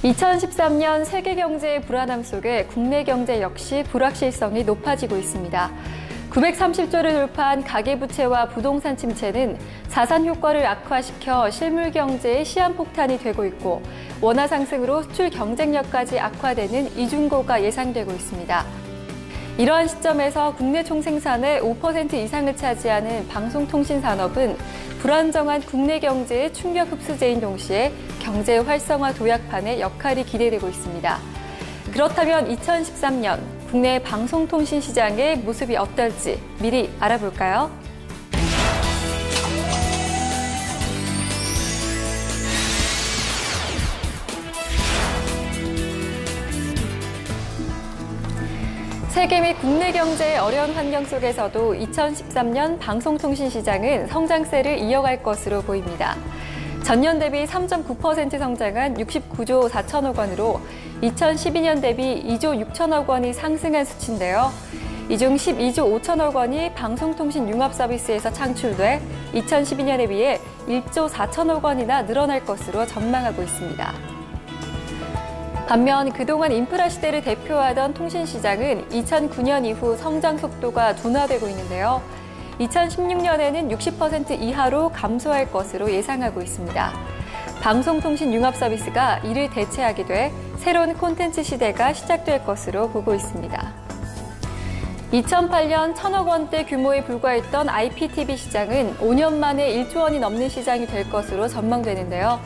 2013년 세계 경제의 불안함 속에 국내 경제 역시 불확실성이 높아지고 있습니다. 930조를 돌파한 가계부채와 부동산 침체는 자산 효과를 악화시켜 실물 경제의 시한폭탄이 되고 있고 원화 상승으로 수출 경쟁력까지 악화되는 이중고가 예상되고 있습니다. 이러한 시점에서 국내 총생산의 5% 이상을 차지하는 방송통신산업은 불안정한 국내 경제의 충격 흡수제인 동시에 경제 활성화 도약판의 역할이 기대되고 있습니다. 그렇다면 2013년 국내 방송통신 시장의 모습이 어떨지 미리 알아볼까요? 세계 및 국내 경제의 어려운 환경 속에서도 2013년 방송통신 시장은 성장세를 이어갈 것으로 보입니다. 전년 대비 3.9% 성장한 69조 4천억 원으로 2012년 대비 2조 6천억 원이 상승한 수치인데요. 이 중 12조 5천억 원이 방송통신 융합 서비스에서 창출돼 2012년에 비해 1조 4천억 원이나 늘어날 것으로 전망하고 있습니다. 반면 그동안 인프라 시대를 대표하던 통신시장은 2009년 이후 성장 속도가 둔화되고 있는데요. 2016년에는 60% 이하로 감소할 것으로 예상하고 있습니다. 방송통신 융합 서비스가 이를 대체하게 돼 새로운 콘텐츠 시대가 시작될 것으로 보고 있습니다. 2008년 1,000억 원대 규모에 불과했던 IPTV 시장은 5년 만에 1조 원이 넘는 시장이 될 것으로 전망되는데요.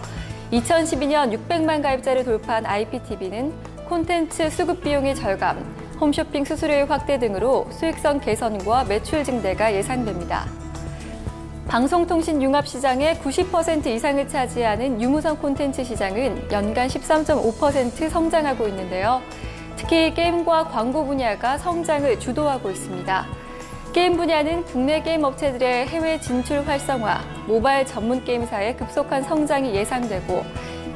2012년 600만 가입자를 돌파한 IPTV는 콘텐츠 수급 비용의 절감, 홈쇼핑 수수료의 확대 등으로 수익성 개선과 매출 증대가 예상됩니다. 방송통신 융합 시장의 90% 이상을 차지하는 유무선 콘텐츠 시장은 연간 13.5% 성장하고 있는데요. 특히 게임과 광고 분야가 성장을 주도하고 있습니다. 게임 분야는 국내 게임 업체들의 해외 진출 활성화, 모바일 전문 게임사의 급속한 성장이 예상되고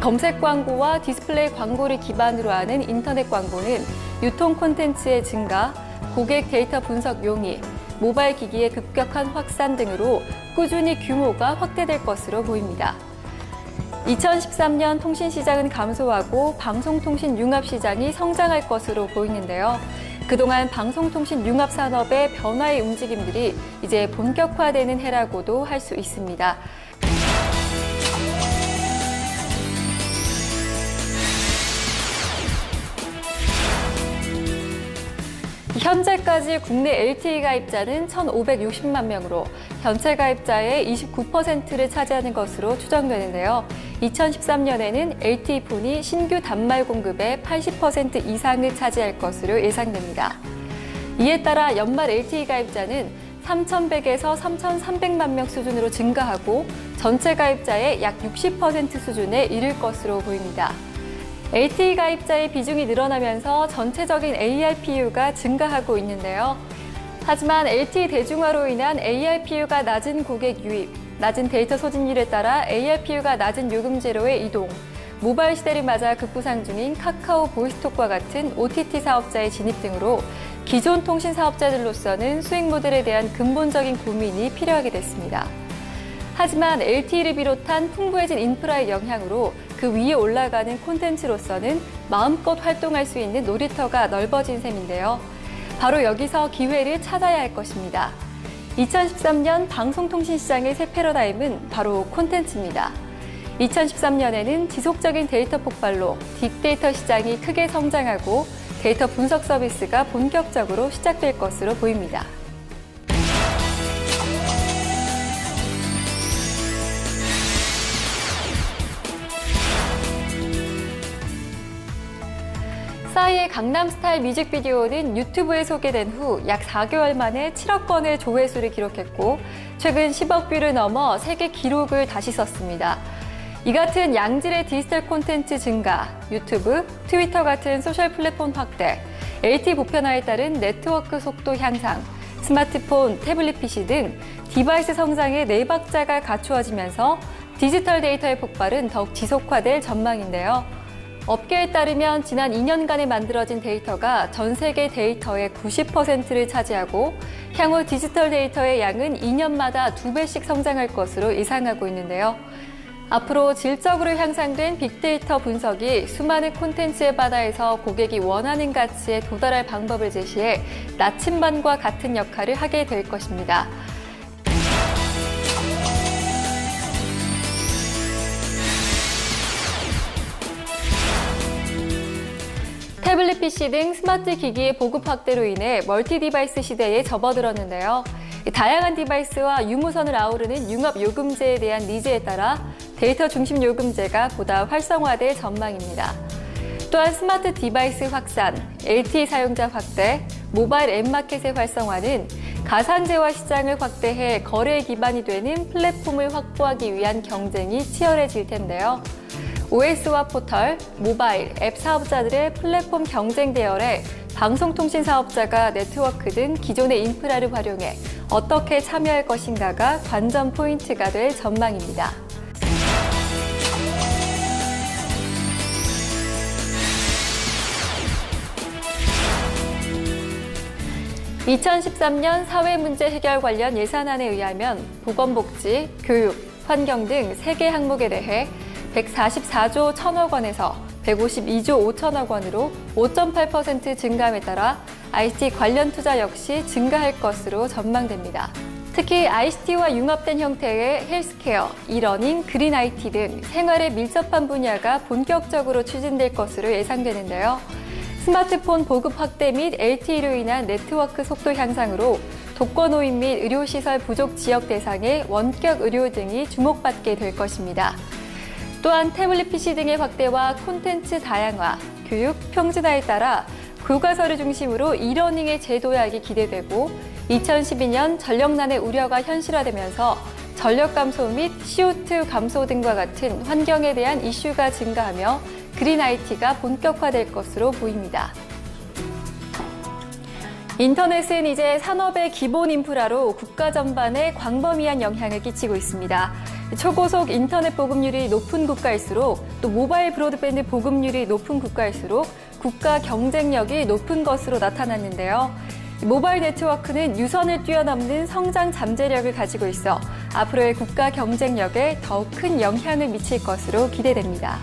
검색 광고와 디스플레이 광고를 기반으로 하는 인터넷 광고는 유통 콘텐츠의 증가, 고객 데이터 분석 용이, 모바일 기기의 급격한 확산 등으로 꾸준히 규모가 확대될 것으로 보입니다. 2013년 통신시장은 감소하고 방송통신 융합시장이 성장할 것으로 보이는데요. 그동안 방송통신 융합 산업의 변화의 움직임들이 이제 본격화되는 해라고도 할 수 있습니다. 현재까지 국내 LTE 가입자는 1,560만 명으로 전체 가입자의 29%를 차지하는 것으로 추정되는데요. 2013년에는 LTE폰이 신규 단말 공급의 80% 이상을 차지할 것으로 예상됩니다. 이에 따라 연말 LTE 가입자는 3,100에서 3,300만 명 수준으로 증가하고 전체 가입자의 약 60% 수준에 이를 것으로 보입니다. LTE 가입자의 비중이 늘어나면서 전체적인 ARPU가 증가하고 있는데요. 하지만 LTE 대중화로 인한 ARPU가 낮은 고객 유입, 낮은 데이터 소진율에 따라 ARPU가 낮은 요금제로의 이동, 모바일 시대를 맞아 급부상 중인 카카오 보이스톡과 같은 OTT 사업자의 진입 등으로 기존 통신 사업자들로서는 수익 모델에 대한 근본적인 고민이 필요하게 됐습니다. 하지만 LTE를 비롯한 풍부해진 인프라의 영향으로 그 위에 올라가는 콘텐츠로서는 마음껏 활동할 수 있는 놀이터가 넓어진 셈인데요. 바로 여기서 기회를 찾아야 할 것입니다. 2013년 방송통신 시장의 새 패러다임은 바로 콘텐츠입니다. 2013년에는 지속적인 데이터 폭발로 빅데이터 시장이 크게 성장하고 데이터 분석 서비스가 본격적으로 시작될 것으로 보입니다. 싸이의 강남스타일 뮤직비디오는 유튜브에 소개된 후 약 4개월 만에 7억 건의 조회수를 기록했고 최근 10억 뷰를 넘어 세계 기록을 다시 썼습니다. 이 같은 양질의 디지털 콘텐츠 증가, 유튜브, 트위터 같은 소셜 플랫폼 확대, LTE 보편화에 따른 네트워크 속도 향상, 스마트폰, 태블릿 PC 등 디바이스 성장의 네 박자가 갖추어지면서 디지털 데이터의 폭발은 더욱 지속화될 전망인데요. 업계에 따르면 지난 2년간에 만들어진 데이터가 전 세계 데이터의 90%를 차지하고 향후 디지털 데이터의 양은 2년마다 2배씩 성장할 것으로 예상하고 있는데요. 앞으로 질적으로 향상된 빅데이터 분석이 수많은 콘텐츠의 바다에서 고객이 원하는 가치에 도달할 방법을 제시해 나침반과 같은 역할을 하게 될 것입니다. 태블릿 PC 등 스마트 기기의 보급 확대로 인해 멀티 디바이스 시대에 접어들었는데요. 다양한 디바이스와 유무선을 아우르는 융합 요금제에 대한 니즈에 따라 데이터 중심 요금제가 보다 활성화될 전망입니다. 또한 스마트 디바이스 확산, LTE 사용자 확대, 모바일 앱마켓의 활성화는 가상재화 시장을 확대해 거래 기반이 되는 플랫폼을 확보하기 위한 경쟁이 치열해질 텐데요. OS와 포털, 모바일, 앱 사업자들의 플랫폼 경쟁 대열에 방송통신 사업자가 네트워크 등 기존의 인프라를 활용해 어떻게 참여할 것인가가 관전 포인트가 될 전망입니다. (2013년) 사회문제 해결 관련 예산안에 의하면 보건복지, 교육, 환경 등 3개 항목에 대해 144조 1천억 원에서 152조 5천억 원으로 5.8% 증감에 따라 ICT 관련 투자 역시 증가할 것으로 전망됩니다. 특히 ICT와 융합된 형태의 헬스케어, 이러닝, 그린 IT 등 생활에 밀접한 분야가 본격적으로 추진될 것으로 예상되는데요. 스마트폰 보급 확대 및 LTE로 인한 네트워크 속도 향상으로 독거노인 및 의료시설 부족 지역 대상의 원격 의료 등이 주목받게 될 것입니다. 또한 태블릿 PC 등의 확대와 콘텐츠 다양화, 교육 평준화에 따라 교과서를 중심으로 이러닝의 재도약이 기대되고 2012년 전력난의 우려가 현실화되면서 전력 감소 및 CO2 감소 등과 같은 환경에 대한 이슈가 증가하며 그린 IT가 본격화될 것으로 보입니다. 인터넷은 이제 산업의 기본 인프라로 국가 전반에 광범위한 영향을 끼치고 있습니다. 초고속 인터넷 보급률이 높은 국가일수록 또 모바일 브로드밴드 보급률이 높은 국가일수록 국가 경쟁력이 높은 것으로 나타났는데요. 모바일 네트워크는 유선을 뛰어넘는 성장 잠재력을 가지고 있어 앞으로의 국가 경쟁력에 더욱 큰 영향을 미칠 것으로 기대됩니다.